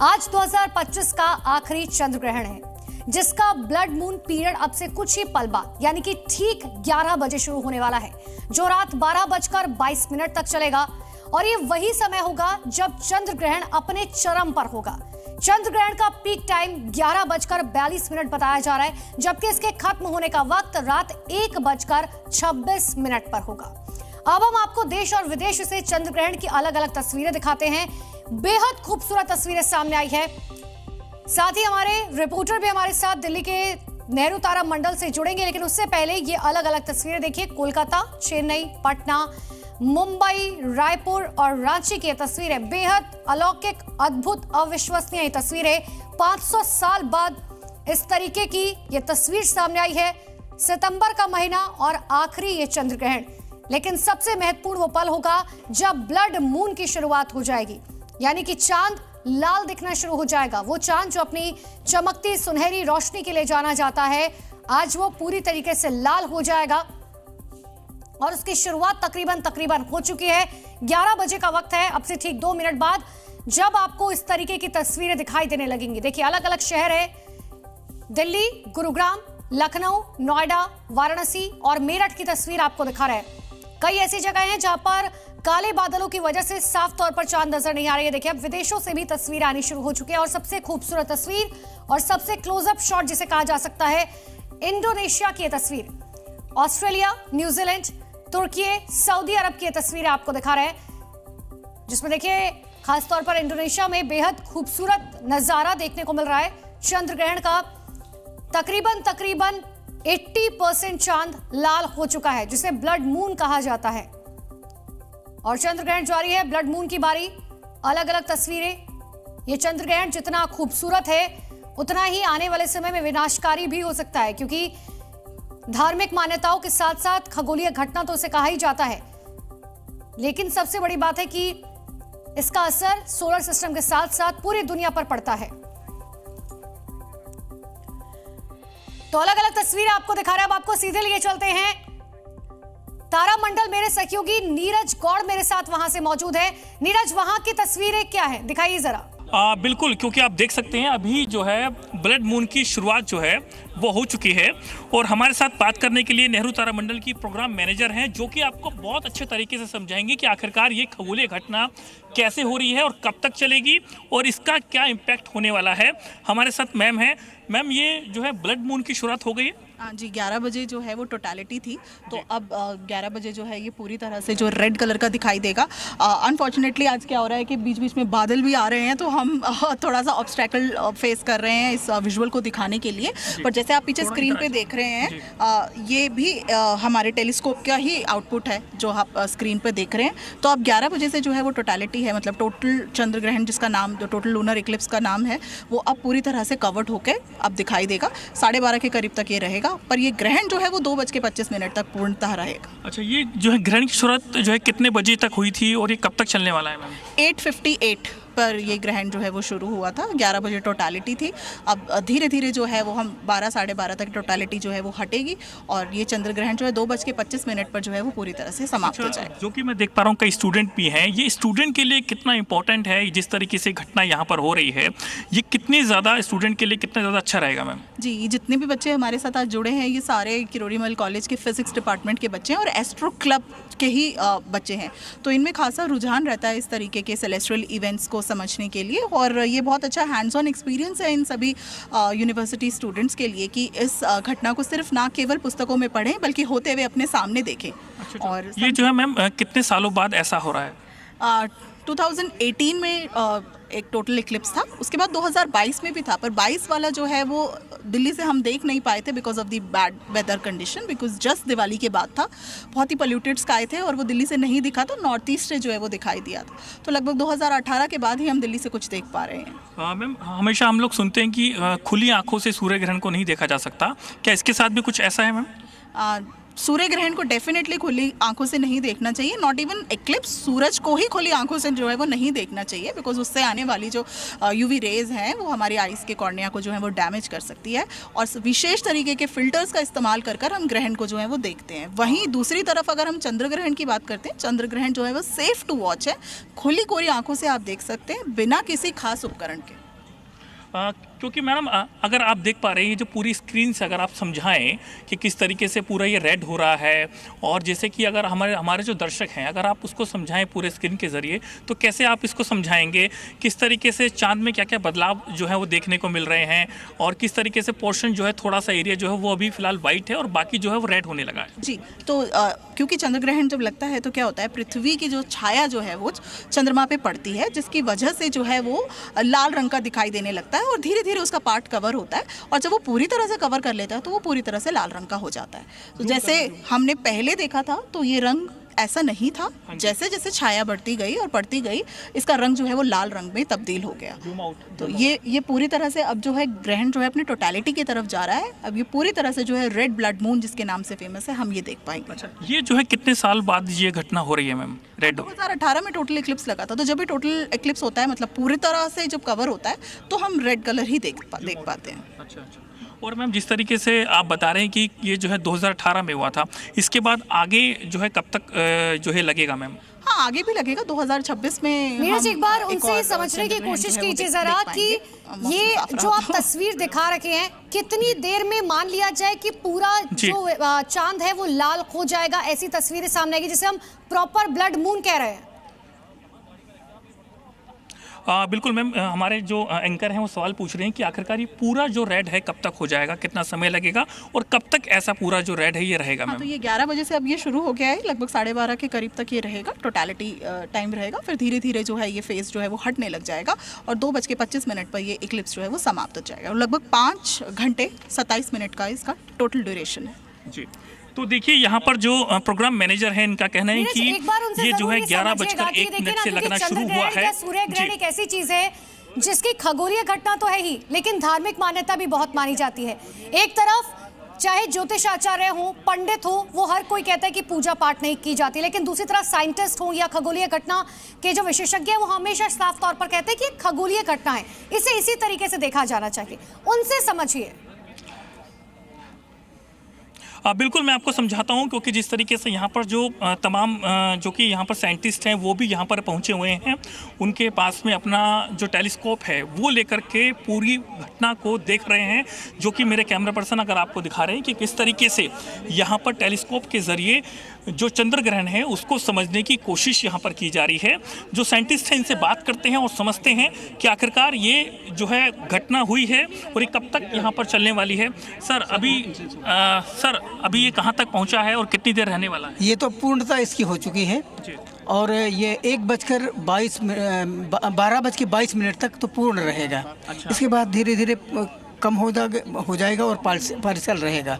आज 2025 का आखिरी चंद्र ग्रहण है, जिसका ब्लड मून पीरियड अब से कुछ ही पल बाद यानी कि ठीक 11 बजे शुरू होने वाला है, जो रात 12:22 तक चलेगा। और ये वही समय होगा जब चंद्र ग्रहण अपने चरम पर होगा। चंद्र ग्रहण का पीक टाइम 11:42 बताया जा रहा है, जबकि इसके खत्म होने का वक्त रात 1:26 पर होगा। अब हम आपको देश और विदेश से चंद्र ग्रहण की अलग अलग तस्वीरें दिखाते हैं। बेहद खूबसूरत तस्वीरें सामने आई है। साथ ही हमारे रिपोर्टर भी हमारे साथ दिल्ली के नेहरू तारा मंडल से जुड़ेंगे, लेकिन उससे पहले ये अलग अलग तस्वीरें देखिए। कोलकाता, चेन्नई, पटना, मुंबई, रायपुर और रांची की तस्वीरें बेहद अलौकिक, अद्भुत, अविश्वसनीय तस्वीरें। 500 साल बाद इस तरीके की ये तस्वीर सामने आई है। सितंबर का महीना और आखिरी ये चंद्र ग्रहण, लेकिन सबसे महत्वपूर्ण वो पल होगा जब ब्लड मून की शुरुआत हो जाएगी, यानी कि चांद लाल दिखना शुरू हो जाएगा। वो चांद जो अपनी चमकती सुनहरी रोशनी के लिए जाना जाता है, आज वो पूरी तरीके से लाल हो जाएगा और उसकी शुरुआत तकरीबन हो चुकी है। 11 बजे का वक्त है, अब से ठीक 2 मिनट बाद जब आपको इस तरीके की तस्वीरें दिखाई देने लगेंगी। देखिए, अलग अलग शहर है, दिल्ली, गुरुग्राम, लखनऊ, नोएडा, वाराणसी और मेरठ की तस्वीर आपको दिखा रहे हैं। कई ऐसी जगह हैं जहां पर काले बादलों की वजह से साफ तौर पर चांद नजर नहीं आ रही है। देखिए, अब विदेशों से भी तस्वीर आनी शुरू हो चुकी है और सबसे खूबसूरत तस्वीर और सबसे क्लोजअप शॉट जिसे कहा जा सकता है, इंडोनेशिया की तस्वीर। ऑस्ट्रेलिया, न्यूजीलैंड, तुर्की, सऊदी अरब की तस्वीरें आपको दिखा रहे हैं, जिसमें देखिए खासतौर पर इंडोनेशिया में बेहद खूबसूरत नजारा देखने को मिल रहा है। चंद्र ग्रहण का तकरीबन 80% चांद लाल हो चुका है, जिसे ब्लड मून कहा जाता है। और चंद्र ग्रहण जारी है, ब्लड मून की बारी। अलग अलग तस्वीरें। यह चंद्र ग्रहण जितना खूबसूरत है, उतना ही आने वाले समय में विनाशकारी भी हो सकता है, क्योंकि धार्मिक मान्यताओं के साथ साथ खगोलीय घटना तो उसे कहा ही जाता है, लेकिन सबसे बड़ी बात है कि इसका असर सोलर सिस्टम के साथ साथ पूरी दुनिया पर पड़ता है। तो अलग अलग तस्वीरें आपको दिखा रहे हैं। अब आपको सीधे लिए चलते हैं तारामंडल। मेरे सहयोगी नीरज गौड़ मेरे साथ वहां से मौजूद है। नीरज, वहां की तस्वीरें क्या है, दिखाइए जरा। बिल्कुल, क्योंकि आप देख सकते हैं अभी जो है ब्लड मून की शुरुआत जो है वो हो चुकी है, और हमारे साथ बात करने के लिए नेहरू तारामंडल की प्रोग्राम मैनेजर हैं, जो कि आपको बहुत अच्छे तरीके से समझाएंगे कि आखिरकार ये खगोलीय घटना कैसे हो रही है और कब तक चलेगी और इसका क्या इम्पैक्ट होने वाला है। हमारे साथ मैम हैं। मैम, ये जो है ब्लड मून की शुरुआत हो गई है? हाँ जी, 11 बजे जो है वो टोटलिटी थी, तो अब 11 बजे जो है ये पूरी तरह से जो रेड कलर का दिखाई देगा। अनफॉर्चुनेटली आज क्या हो रहा है कि बीच बीच में बादल भी आ रहे हैं, तो हम थोड़ा सा ऑब्स्टैकल फेस कर रहे हैं इस विजुअल को दिखाने के लिए। पर जैसे आप पीछे स्क्रीन पे देख रहे हैं, ये भी हमारे टेलीस्कोप का ही आउटपुट है जो आप स्क्रीन पे देख रहे हैं। तो अब 11 बजे से जो है वो टोटलिटी है, मतलब टोटल चंद्र ग्रहण जिसका नाम, जो टोटल लूनर इक्लिप्स का नाम है, वो अब पूरी तरह से कवर्ड होकर अब दिखाई देगा। 12:30 के करीब तक ये रहेगा, पर ये ग्रहण जो है वो 2:25 तक पूर्णतः रहेगा। अच्छा, ये जो है ग्रहण की शुरुआत जो है कितने बजे तक हुई थी और ये कब तक चलने वाला है मैम? 8:58 पर ये ग्रहण जो है वो शुरू हुआ था। 11 बजे टोटलिटी थी। अब धीरे धीरे जो है वो हम 12 साढ़े 12 तक टोटलिटी जो है वो हटेगी और ये चंद्र ग्रहण जो है 2:25 पर जो है वो पूरी तरह से समाप्त हो जाएगा। जो कि मैं देख पा रहा हूँ कई स्टूडेंट भी हैं, ये स्टूडेंट के लिए कितना इंपॉर्टेंट है जिस तरीके से घटना यहाँ पर हो रही है, ये कितनी ज़्यादा स्टूडेंट के लिए कितना ज़्यादा अच्छा रहेगा मैम? जी, जितने भी बच्चे हमारे साथ आज जुड़े हैं, ये सारे किरोड़ी मल कॉलेज के फिजिक्स डिपार्टमेंट के बच्चे हैं और एस्ट्रो क्लब के ही बच्चे हैं, तो इनमें खासा रुझान रहता है इस तरीके के सेलेस्ट्रियल इवेंट्स को समझने के लिए। और ये बहुत अच्छा हैंड्स ऑन एक्सपीरियंस है इन सभी यूनिवर्सिटी स्टूडेंट्स के लिए कि इस घटना को सिर्फ ना केवल पुस्तकों में पढ़ें, बल्कि होते हुए अपने सामने देखें। अच्छा, और ये जो है मैम कितने सालों बाद ऐसा हो रहा है? 2018 में एक टोटल इक्लिप्स था, उसके बाद 2022 में भी था, पर 22 वाला जो है वो दिल्ली से हम देख नहीं पाए थे because of the bad weather condition, because just Diwali के बाद था, बहुत ही पोल्यूटेड स्काई थे और वो दिल्ली से नहीं दिखा, तो नॉर्थ ईस्ट से जो है वो दिखाई दिया था। तो लगभग 2018 के बाद ही हम दिल्ली से कुछ देख पा रहे हैं। मैम, हमेशा हम लोग सुनते हैं कि खुली आंखों से सूर्य ग्रहण को नहीं देखा जा सकता, क्या इसके साथ भी कुछ ऐसा है मैम? सूर्य ग्रहण को डेफिनेटली खुली आंखों से नहीं देखना चाहिए, नॉट इवन एक्लिप्स, सूरज को ही खुली आंखों से जो है वो नहीं देखना चाहिए, बिकॉज उससे आने वाली जो यूवी रेज हैं वो हमारी आइस के कॉर्निया को जो है वो डैमेज कर सकती है, और विशेष तरीके के फिल्टर्स का इस्तेमाल कर कर हम ग्रहण को जो है वो देखते हैं। वहीं दूसरी तरफ अगर हम चंद्र ग्रहण की बात करते हैं, चंद्र ग्रहण जो है वो सेफ टू वॉच है, खुली कोरी आंखों से आप देख सकते हैं बिना किसी खास उपकरण के। क्योंकि मैडम अगर आप देख पा रहे हैं ये जो पूरी स्क्रीन से अगर आप समझाएं कि किस तरीके से पूरा ये रेड हो रहा है, और जैसे कि अगर हमारे जो दर्शक हैं अगर आप उसको समझाएं पूरे स्क्रीन के ज़रिए, तो कैसे आप इसको समझाएंगे किस तरीके से चांद में क्या क्या बदलाव जो है वो देखने को मिल रहे हैं, और किस तरीके से पोर्शन जो है थोड़ा सा एरिया जो है वो अभी फिलहाल वाइट है और बाकी जो है वो रेड होने लगा है? जी, तो क्योंकि चंद्र ग्रहण जब लगता है तो क्या होता है, पृथ्वी की जो छाया जो है वो चंद्रमा पे पड़ती है, जिसकी वजह से जो है वो लाल रंग का दिखाई देने लगता है और धीरे धीरे उसका पार्ट कवर होता है, और जब वो पूरी तरह से कवर कर लेता है तो वो पूरी तरह से लाल रंग का हो जाता है। तो जैसे हमने पहले देखा था तो ये रंग ऐसा नहीं था, जैसे जैसे छाया बढ़ती गई और बढ़ती गई इसका रंग जो है वो लाल रंग में तब्दील हो गया। तो ये पूरी तरह से अब जो है ग्रहण जो है अपनी टोटलिटी की तरफ जा रहा है। अब ये पूरी तरह से जो है रेड ब्लड मून जिसके नाम से फेमस है, हम ये देख पाएंगे। अच्छा, ये जो है कितने साल बाद ये घटना हो रही है मैम? रेड 2018 में टोटल इक्लिप्स लगा था, तो जब भी टोटल इक्लिप्स होता है मतलब पूरी तरह से जब कवर होता है तो हम रेड कलर ही देख पाते हैं। अच्छा। और मैम जिस तरीके से आप बता रहे हैं कि ये जो है 2018 में हुआ था, इसके बाद आगे जो है कब तक जो है लगेगा मैम? हाँ, आगे भी लगेगा 2026 में। नीरज, एक बार उनसे समझने की कोशिश कीजिए जरा कि ये जो आप तस्वीर दिखा रखे हैं कितनी देर में मान लिया जाए कि पूरा जो चांद है वो लाल हो जाएगा, ऐसी तस्वीरें सामने आएगी जिसे हम प्रॉपर ब्लड मून कह रहे हैं? बिल्कुल मैम, हमारे जो एंकर हैं वो सवाल पूछ रहे हैं कि आखिरकार ये पूरा जो रेड है कब तक हो जाएगा, कितना समय लगेगा और कब तक ऐसा पूरा जो रेड है ये रहेगा मैम? तो ये 11 बजे से अब ये शुरू हो गया है, लगभग 12:30 के करीब तक ये रहेगा, टोटलिटी टाइम रहेगा। फिर धीरे धीरे जो है ये फेज जो है वो हटने लग जाएगा और 2:25 पर ये इक्लिप्स जो है वो समाप्त हो जाएगा। और लगभग 5 घंटे 27 मिनट का इसका टोटल ड्यूरेशन है। जी, तो देखिए यहाँ पर जो प्रोग्राम मैनेजर है इनका कहना है कि ये जो है 11:01 से लगना शुरू हुआ है। सूर्य ग्रहण एक ऐसी चीज है जिसकी खगोलीय घटना तो है ही, लेकिन धार्मिक मान्यता भी बहुत मानी जाती है। एक तरफ चाहे ज्योतिष आचार्य हो, पंडित हो, वो हर कोई कहता है कि पूजा पाठ नहीं की जाती, लेकिन दूसरी तरफ साइंटिस्ट हो या खगोलीय घटना के जो विशेषज्ञ हैं वो हमेशा साफ तौर पर कहते हैं कि खगोलीय घटना है, इसे इसी तरीके से देखा जाना चाहिए। उनसे समझिए। बिल्कुल, मैं आपको समझाता हूं, क्योंकि जिस तरीके से यहाँ पर जो तमाम जो कि यहाँ पर साइंटिस्ट हैं वो भी यहाँ पर पहुँचे हुए हैं, उनके पास में अपना जो टेलीस्कोप है वो लेकर के पूरी घटना को देख रहे हैं, जो कि मेरे कैमरा पर्सन अगर आपको दिखा रहे हैं कि किस तरीके से यहाँ पर टेलीस्कोप के ज़रिए जो चंद्र ग्रहण है उसको समझने की कोशिश यहाँ पर की जा रही है। जो साइंटिस्ट हैं इनसे बात करते हैं और समझते हैं कि आखिरकार ये जो है घटना हुई है और ये कब तक यहाँ पर चलने वाली है। सर अभी ये कहाँ तक पहुँचा है और कितनी देर रहने वाला है? ये तो पूर्णतः इसकी हो चुकी है और ये 12:22 तक तो पूर्ण रहेगा। अच्छा। इसके बाद धीरे धीरे कम हो जाएगा और पार्शियल रहेगा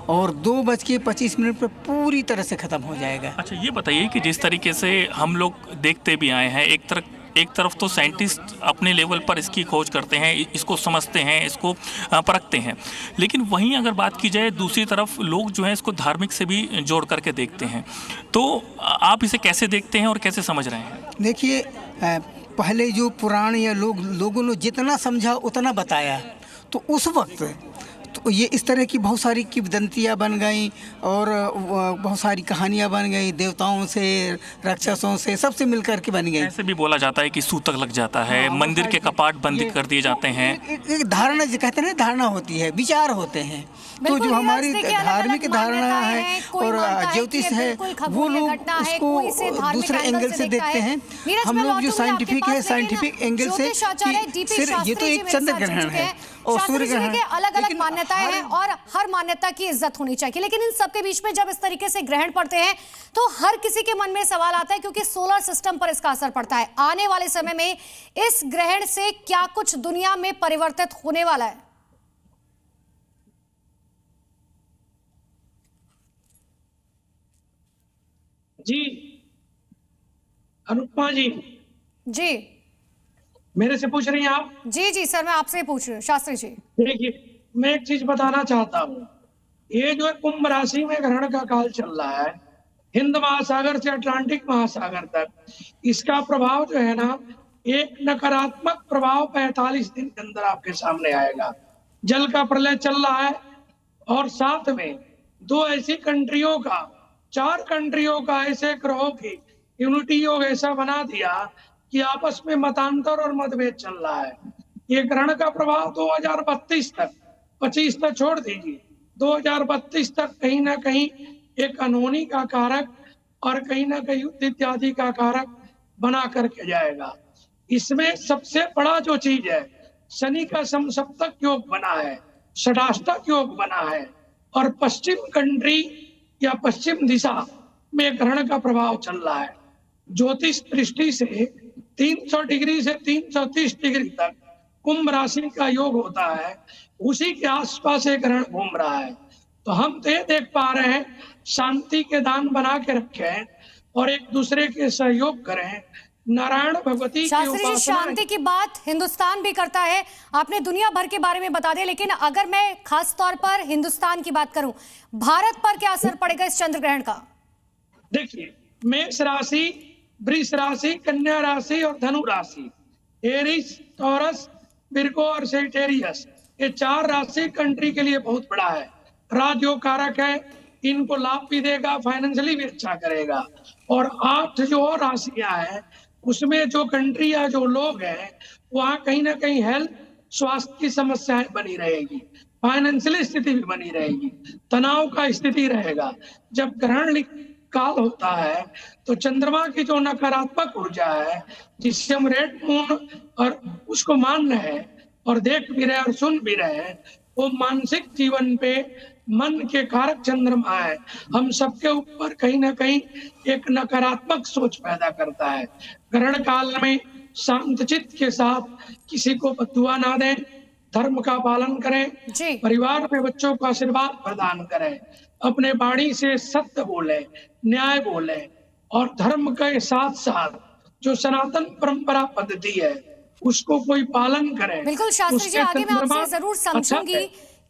और 2:25 पर पूरी तरह से ख़त्म हो जाएगा। अच्छा, ये बताइए कि जिस तरीके से हम लोग देखते भी आए हैं, एक तरफ तो साइंटिस्ट अपने लेवल पर इसकी खोज करते हैं, इसको समझते हैं, इसको परखते हैं, लेकिन वहीं अगर बात की जाए दूसरी तरफ लोग जो हैं इसको धार्मिक से भी जोड़ करके देखते हैं, तो आप इसे कैसे देखते हैं और कैसे समझ रहे हैं? देखिए, पहले जो पुराण या लोगों ने जितना समझा उतना बताया, तो उस वक्त तो ये इस तरह की बहुत सारी किंवदंतियाँ बन गई और बहुत सारी कहानियाँ बन गई, देवताओं से, राक्षसों से, सबसे मिलकर के बन गई। ऐसे भी बोला जाता है कि सूतक लग जाता है, मंदिर के कपाट बंद कर दिए जाते हैं। एक धारणा जो कहते हैं ना, धारणा होती है, विचार होते हैं। तो जो हमारी धार्मिक धारणा है और ज्योतिष है वो लोग उसको दूसरे एंगल से देखते हैं। हम लोग जो साइंटिफिक है, साइंटिफिक एंगल से सिर्फ ये तो एक चंद्र ग्रहण है और सूर्य ग्रहण, अलग अलग मान्यताएं हैं और हर मान्यता की इज्जत होनी चाहिए, लेकिन इन सबके बीच में जब इस तरीके से ग्रहण पड़ते हैं तो हर किसी के मन में सवाल आता है, क्योंकि सोलर सिस्टम पर इसका असर पड़ता है। आने वाले समय में इस ग्रहण से क्या कुछ दुनिया में परिवर्तित होने वाला है? जी अनुपमा जी मेरे से पूछ रही हैं आप? जी सर, मैं आपसे पूछ रही हूँ शास्त्री जी। देखिए, मैं एक चीज बताना चाहता हूँ, ये जो कुंभ राशि में ग्रहण का काल चल रहा है, हिंद महासागर से अटलांटिक महासागर तक, इसका प्रभाव जो है ना, एक नकारात्मक प्रभाव 45 दिन के अंदर आपके सामने आएगा। जल का प्रलय चल रहा है और साथ में 2 ऐसी कंट्रियों का, 4 कंट्रियों का ऐसे ग्रहों की यूनिटी योग ऐसा बना दिया कि आपस में मतांतर और मतभेद चल रहा है। ये ग्रहण का प्रभाव 2032 तक, 25 तक छोड़ दीजिए, 2032 तक कहीं ना कहीं एक अनहोनी का कारक और कहीं ना कहीं युद्ध इत्यादि का कारक बना करके जाएगा। इसमें सबसे बड़ा जो चीज है, शनि का समसप्तक योग बना है, षडाष्टक योग बना है, और पश्चिम कंट्री या पश्चिम दिशा में ग्रहण का प्रभाव चल रहा है। ज्योतिष दृष्टि से 300 डिग्री से 330 डिग्री तक कुंभ राशि का योग होता है, उसी के आसपास एक ग्रहण घूम रहा है। तो हम तो ये देख पा रहे हैं, शांति के दान बना के रखें और एक दूसरे के सहयोग करें, नारायण भगवती शास्त्री जी, शांति की बात हिंदुस्तान भी करता है, आपने दुनिया भर के बारे में बता दिया, लेकिन अगर मैं खास तौर पर हिंदुस्तान की बात करूं, भारत पर क्या असर पड़ेगा इस चंद्र ग्रहण का? देखिए, मेष राशि, वृष राशि, कन्या राशि और धनु राशि, एरिस, टॉरस, विर्गो और सेजिटेरियस, ये 4 राशि कंट्री के लिए बहुत बड़ा है, राजयोग कारक है, इनको लाभ भी देगा, फाइनेंशियली भी अच्छा करेगा। और 8 जो और राशियां हैं, उसमें जो कंट्री या जो लोग हैं, वहाँ कहीं ना कहीं हेल्थ, स्वास्थ्य की समस्याएं बनी रहेगी, फाइनेंशियल स्थिति भी बनी रहेगी, तनाव का स्थिति रहेगा। जब ग्रहण काल होता है तो चंद्रमा की जो नकारात्मक ऊर्जा है, जिससे हम रेड मून और उसको मान रहे हैं और देख भी रहे और सुन भी रहे हैं, वो मानसिक जीवन पे मन के कारक चंद्रमा है, हम सबके ऊपर कहीं ना कहीं एक नकारात्मक सोच पैदा करता है। ग्रहण काल में शांत चित्त के साथ किसी को बद्दुआ ना दें, धर्म का पालन करें, परिवार में बच्चों को आशीर्वाद प्रदान करें, अपने वाणी से सत्य बोले, न्याय बोले, और धर्म के साथ साथ जो सनातन परंपरा पद्धति है उसको कोई पालन करे। बिल्कुल शास्त्री जी, आगे मैं आपसे जरूर समझूंगी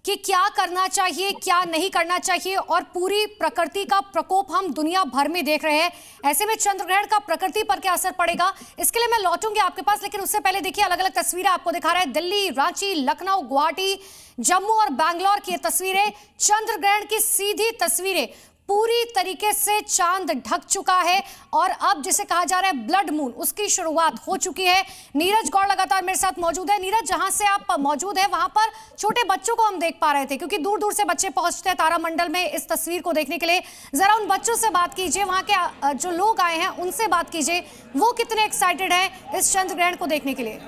कि क्या करना चाहिए, क्या नहीं करना चाहिए, और पूरी प्रकृति का प्रकोप हम दुनिया भर में देख रहे हैं, ऐसे में चंद्र ग्रहण का प्रकृति पर क्या असर पड़ेगा, इसके लिए मैं लौटूंगी आपके पास, लेकिन उससे पहले देखिए अलग अलग तस्वीरें आपको दिखा रहे हैं। दिल्ली, रांची, लखनऊ, गुवाहाटी, जम्मू और बैंगलोर की तस्वीरें, चंद्र ग्रहण की सीधी तस्वीरें, पूरी तरीके से चांद ढक चुका है और अब जिसे कहा जा रहा है ब्लड मून, उसकी शुरुआत हो चुकी है। नीरज गौड़ लगातार मेरे साथ मौजूद है। नीरज, जहां से आप मौजूद हैं वहां पर छोटे बच्चों को हम देख पा रहे थे, क्योंकि दूर दूर से बच्चे पहुंचते हैं तारामंडल में इस तस्वीर को देखने के लिए। जरा उन बच्चों से बात कीजिए, वहां के जो लोग आए हैं उनसे बात कीजिए, वो कितने एक्साइटेड है इस चंद्र ग्रहण को देखने के लिए?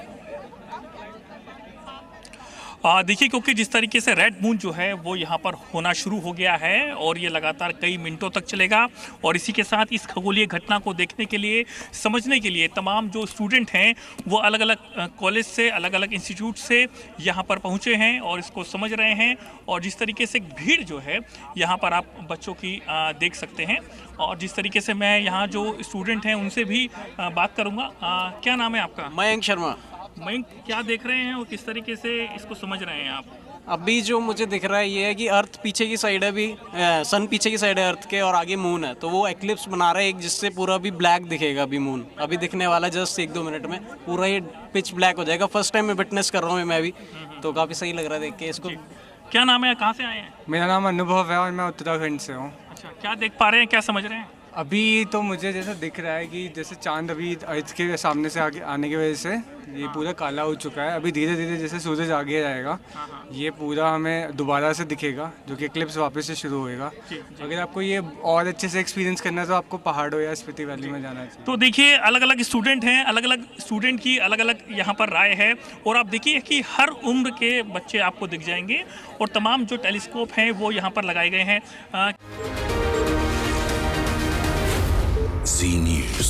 देखिए, क्योंकि जिस तरीके से रेड मून जो है वो यहाँ पर होना शुरू हो गया है और ये लगातार कई मिनटों तक चलेगा, और इसी के साथ इस खगोलीय घटना को देखने के लिए, समझने के लिए तमाम जो स्टूडेंट हैं वो अलग अलग कॉलेज से, अलग अलग इंस्टीट्यूट से यहाँ पर पहुँचे हैं और इसको समझ रहे हैं। और जिस तरीके से भीड़ जो है यहाँ पर आप बच्चों की देख सकते हैं, और जिस तरीके से मैं यहाँ जो स्टूडेंट हैं उनसे भी बात करूँगा। क्या नाम है आपका? मयंक शर्मा। मयंक, क्या देख रहे हैं और किस तरीके से इसको समझ रहे हैं आप? अभी जो मुझे दिख रहा है ये है कि अर्थ पीछे की साइड है, अभी सन पीछे की साइड है अर्थ के, और आगे मून है, तो वो एक्लिप्स बना रहा है एक, जिससे पूरा भी ब्लैक दिखेगा। अभी मून अभी दिखने वाला जस्ट 1-2 मिनट में पूरा ही पिच ब्लैक हो जाएगा। फर्स्ट टाइम मैं विटनेस कर रहा हूँ मैं भी, तो काफ़ी सही लग रहा है देख के इसको। क्या नाम है, कहाँ से आए हैं? मेरा नाम अनुभव है और मैं उत्तराखंड से हूँ। अच्छा, क्या देख पा रहे हैं, क्या समझ रहे हैं? अभी तो मुझे जैसा दिख रहा है कि जैसे चांद अभी अर्थ के सामने से आगे आने की वजह से ये पूरा काला हो चुका है। अभी धीरे धीरे जैसे सूरज आगे जाएगा ये पूरा हमें दोबारा से दिखेगा, जो कि एक्लिप्स वापस से शुरू होएगा। अगर आपको ये और अच्छे से एक्सपीरियंस करना है तो आपको पहाड़ों या स्पीति वैली में जाना चाहिए। तो देखिए, अलग अलग स्टूडेंट हैं, अलग अलग स्टूडेंट की अलग अलग यहाँ पर राय है, और आप देखिए कि हर उम्र के बच्चे आपको दिख जाएंगे, और तमाम जो टेलीस्कोप हैं वो यहाँ पर लगाए गए हैं। Zee News.